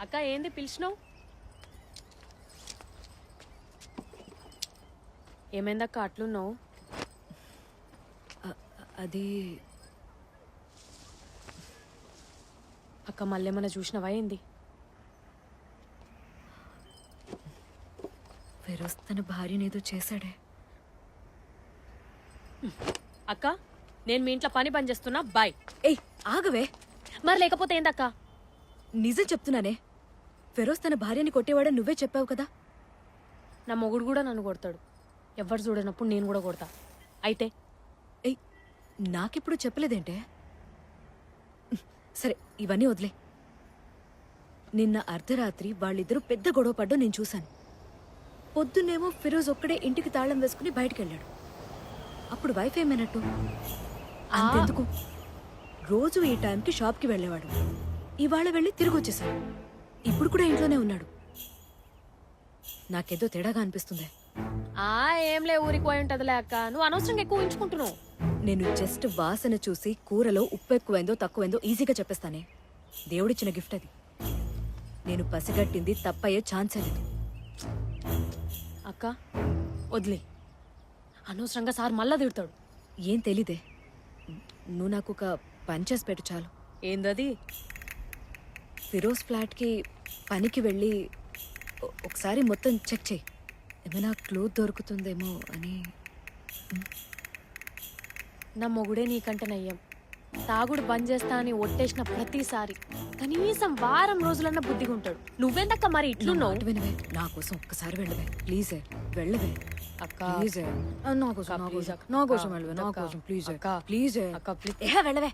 అక్క ఏంది పిలిచినావు? ఏమైందక్క అట్లున్నావు? అది అక్క మళ్ళేమన్నా చూసినవా ఏంది? ఫిరోజ్ తన భార్యనేదో చేశాడే. అక్క నేను మీ ఇంట్లో పని చేస్తున్నా. బాయ్. ఏయ్ ఆగవే. మరి లేకపోతే ఏందక్క? నిజం చెప్తున్నానే, ఫిరోజ్ తన భార్యని కొట్టేవాడని నువ్వే చెప్పావు కదా. నా మొగుడు కూడా నన్ను కొడతాడు. ఎవరు చూడనప్పుడు నేను కూడా కొడతా. అయితే ఏయ్ నాకెప్పుడు చెప్పలేదేంటే? సరే ఇవన్నీ వదిలే. నిన్న అర్ధరాత్రి వాళ్ళిద్దరూ పెద్ద గొడవ పడ్డం నేను చూశాను. పొద్దున్నేమో ఫిరోజ్ ఒక్కడే ఇంటికి తాళం వేసుకుని బయటకెళ్ళాడు. అప్పుడు వైఫ్ ఏమైనట్టు? అంతెందుకు, రోజు ఈ టైంకి షాప్కి వెళ్ళేవాడు. ఇవాళ వెళ్ళి తిరిగి వచ్చేసాడు. ఇప్పుడు కూడా ఇంట్లోనే ఉన్నాడు. నాకేదో తేడాగా అనిపిస్తుంది. ఏంలే ఊరికి పోయి ఉంటదిలే అక్క. నువ్వు అనవసరంగా ఎక్కువ ఉంచుకుంటున్నావు. నేను జస్ట్ వాసన చూసి కూరలో ఉప్పు ఎక్కువైందో తక్కువైందో ఈజీగా చెప్పేస్తానే. దేవుడిచ్చిన గిఫ్ట్ అది. నేను పసిగట్టింది తప్పయ్యే ఛాన్సే లేదు. అక్క వదిలే. అనవసరంగా సార్ మళ్ళా తిడతాడు. ఏం తెలీదే. నువ్వు నాకు ఒక పని చేసి పెట్టు చాలు. ఏందది? ఫిరోజ్ ఫ్లాట్కి పనికి వెళ్ళి ఒకసారి మొత్తం చెక్ చేయి. ఏమైనా క్లూ దొరుకుతుందేమో అని. నా మొగుడే నీకంటే నయ్యం. తాగుడు బంద్ చేస్తా అని ఒట్టేసిన ప్రతిసారి కనీసం వారం రోజులన్నా బుద్ధిగా ఉంటాడు. నువ్వెందక్క మరి ఇట్లున్నావు? వినవే, నా కోసం ఒక్కసారి వెళ్ళవే ప్లీజ్. వెళ్ళవే అక్క ప్లీజ్. నా కోసం వెళ్ళవే, నా కోసం ప్లీజ్ ప్లీజ్ అక్క ప్లీజ్. వెళ్ళవే.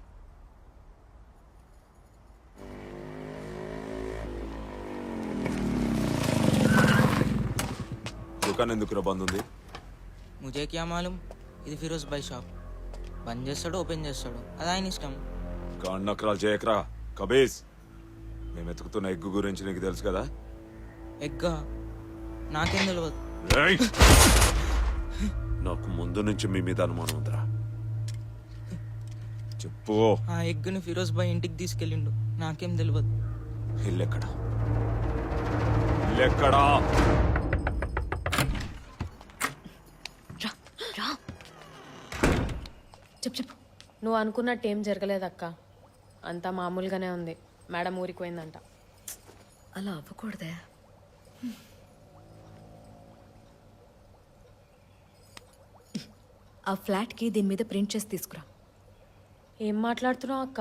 दुकान ఎందుకు బంద్ ఉంది? ముజే క్యా మాలూమ్. ఇది ఫిరోజ్ భాయ్ షాప్. బంద్ చేస్తాడు ఓపెన్ చేస్తాడు, అది ఆయన ఇష్టం. కాన్నక్రాలు చేయకరా కబీస్. మేము ఎత్తుకుతున్న ఎగ్గు గురించి నీకు తెలుసు కదా? ఎగ్గా? నాకేం తెలియదు. నాకు ముందు నుంచి మీ మీద అనుమానం ఉందిరా. చెప్పు. ఆ ఎగ్గుని ఫిరోజ్ భాయ్ ఇంటికి తీసుకెళ్ళిండు, నాకేం తెలియదు. ఇల్లెక్కడా? ఇల్లెక్కడా? చెప్పు. నువ్వు అనుకున్నట్టు ఏం జరగలేదక్క. అంతా మామూలుగానే ఉంది. మేడం ఊరికి పోయిందంట. అలా అవ్వకూడదే. ఆ ఫ్లాట్కి దీని మీద ప్రింట్ చేసి తీసుకురా. ఏం మాట్లాడుతున్నావు అక్క?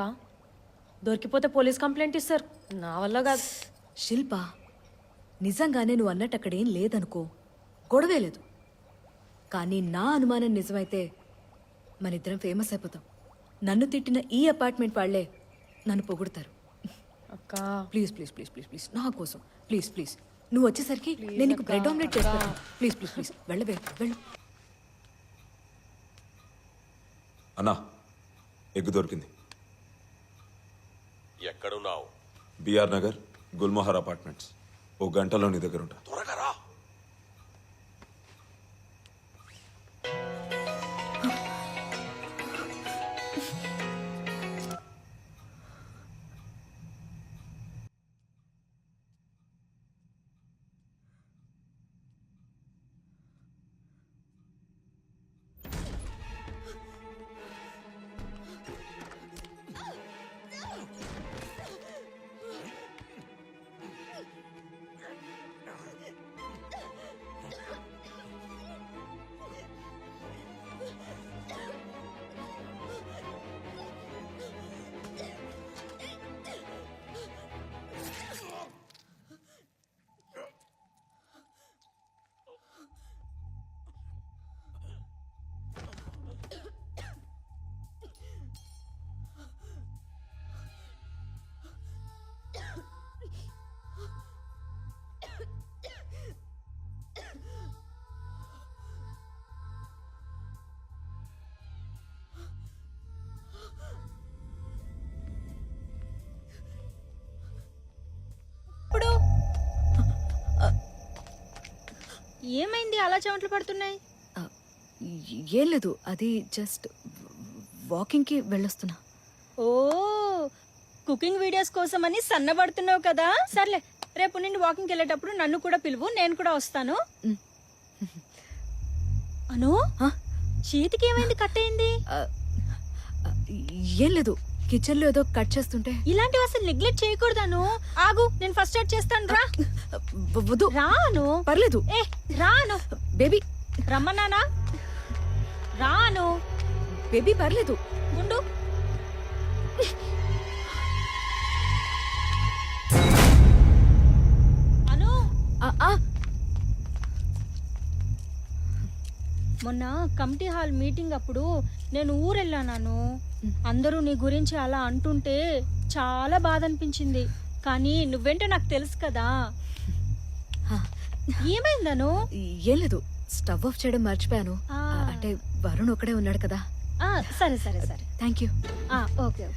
దొరికిపోతే పోలీస్ కంప్లైంట్ ఇస్తారు. నా వల్ల కాదు. శిల్ప, నిజంగానే నువ్వు అన్నట్టు అక్కడేం లేదనుకో, గొడవే లేదు. కానీ నా అనుమానం నిజమైతే మన ఇద్దరం ఫేమస్ అయిపోతాం. నన్ను తిట్టిన ఈ అపార్ట్మెంట్ వాళ్లే నన్ను పొగుడతారు. అక్క please please please please please నా కోసం ప్లీజ్ ప్లీజ్. నువ్వు వచ్చేసరికి నేను నీకు బ్రెడ్ ఆమ్లెట్ చేస్తాను. ప్లీజ్ ప్లీజ్ ప్లీజ్ వెళ్ళవే, వెళ్ళు. అన్నా, ఎగ్గు దొరికింది. ఎక్కడున్నావు? BR Nagar Gulmohar apartments. ఓ గంటలో నీ దగ్గర ఉంటా. త్వరగా రా. ఏమైంది అలా చెమటలు పడుతున్నాయి? ఆ, ఏం లేదు, అది జస్ట్ వాకింగ్కి వెళ్ళొస్తున్నా. ఓ కుకింగ్ వీడియోస్ కోసమని సన్నబడుతున్నావు కదా. సర్లే, రేపు నుండి వాకింగ్కి వెళ్ళేటప్పుడు నన్ను కూడా పిలువు, నేను కూడా వస్తాను. మ్. అను ఆ? చేతికి ఏమైంది? కట్ అయింది. ఆ, ఆ, ఏం లేదు, కిచెన్లో ఏదో కట్ చేస్తుంటే. ఇలాంటివి అసలు నెగ్లెక్ట్ చేయకూడదాను. ఆగు, నేను ఫస్ట్ స్టార్ట్ చేస్తాను. రా వద్దు, రాను. పర్లేదు. ఏ రాను. బేబీ, రమ్మన్నానా? రాను. బేబీ పర్లేదు. ఉండు. అను, ఆ, ఆ, మొన్న కమిటీ హాల్ మీటింగ్ అప్పుడు నేను ఊరెళ్ళాను. అందరూ నీ గురించి అలా అంటుంటే చాలా బాధ అనిపించింది. కానీ నువ్వేంటో నాకు తెలుసు కదా. ఆ. ఏమైందను? ఏం లేదు, స్టవ్ ఆఫ్ చేయడం మర్చిపోయాను. ఆ. అంటే వరుణ్ ఒకడే ఉన్నాడు కదా. సరే సరే సరే. Thank you. Okay okay.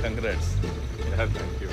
Congrats. Yeah, thank you.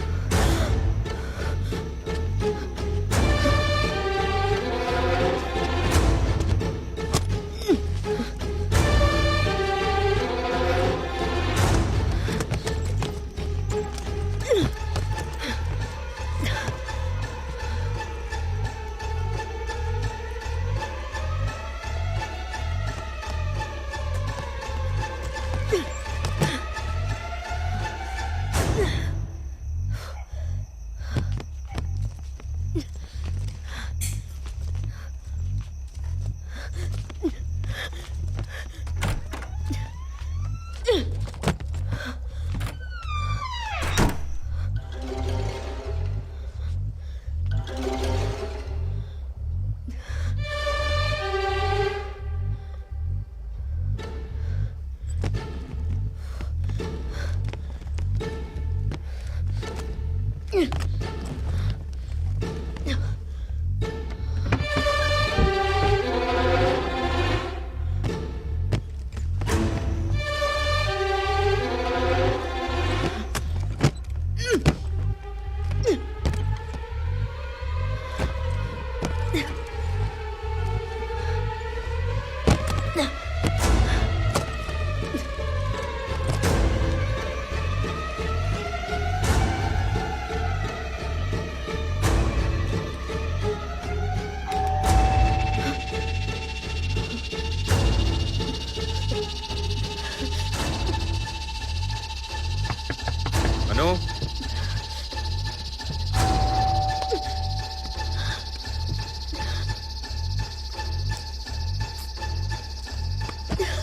Anu?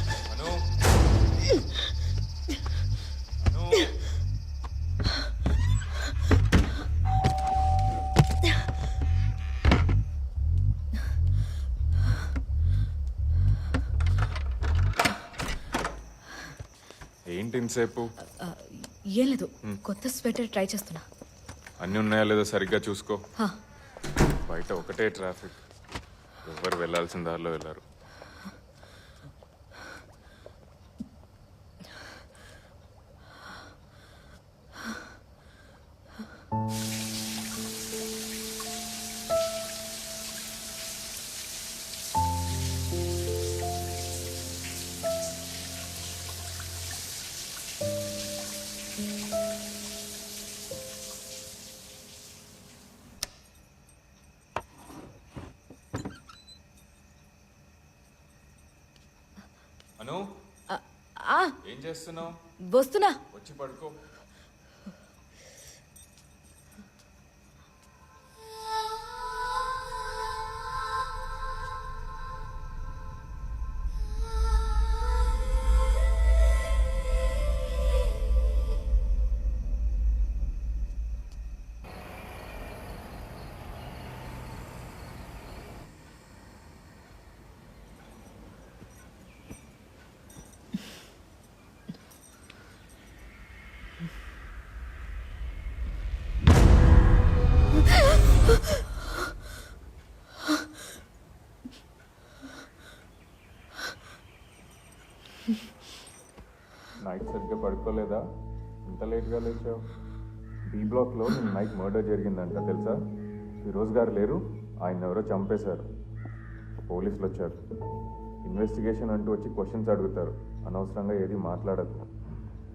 Anu? Anu? ఏంటి ఇంతసేపు? ఏం లేదు, కొత్త స్వెటర్ ట్రై చేస్తున్నా. అన్నీ ఉన్నాయా లేదో సరిగ్గా చూసుకో. హా. బయట ఒకటే ట్రాఫిక్, ఎవరు వెళ్ళాల్సిన దారిలో వెళ్ళారు. అను, ఆ, ఏం చేస్తున్నావు? వస్తున్నా. వచ్చి పడుకో. నైట్ సరిగ్గా పడుకోలేదా? ఇంత లేట్గా లేచావు? బి బ్లాక్లో నైట్ మర్డర్ జరిగిందంట తెలుసా? ఫిరోజ్ గారు లేరు, ఆయన ఎవరో చంపేశారు. పోలీసులు వచ్చారు. ఇన్వెస్టిగేషన్ అంటూ వచ్చి క్వశ్చన్స్ అడుగుతారు. అనవసరంగా ఏది మాట్లాడదు.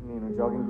నేను జాగింగ్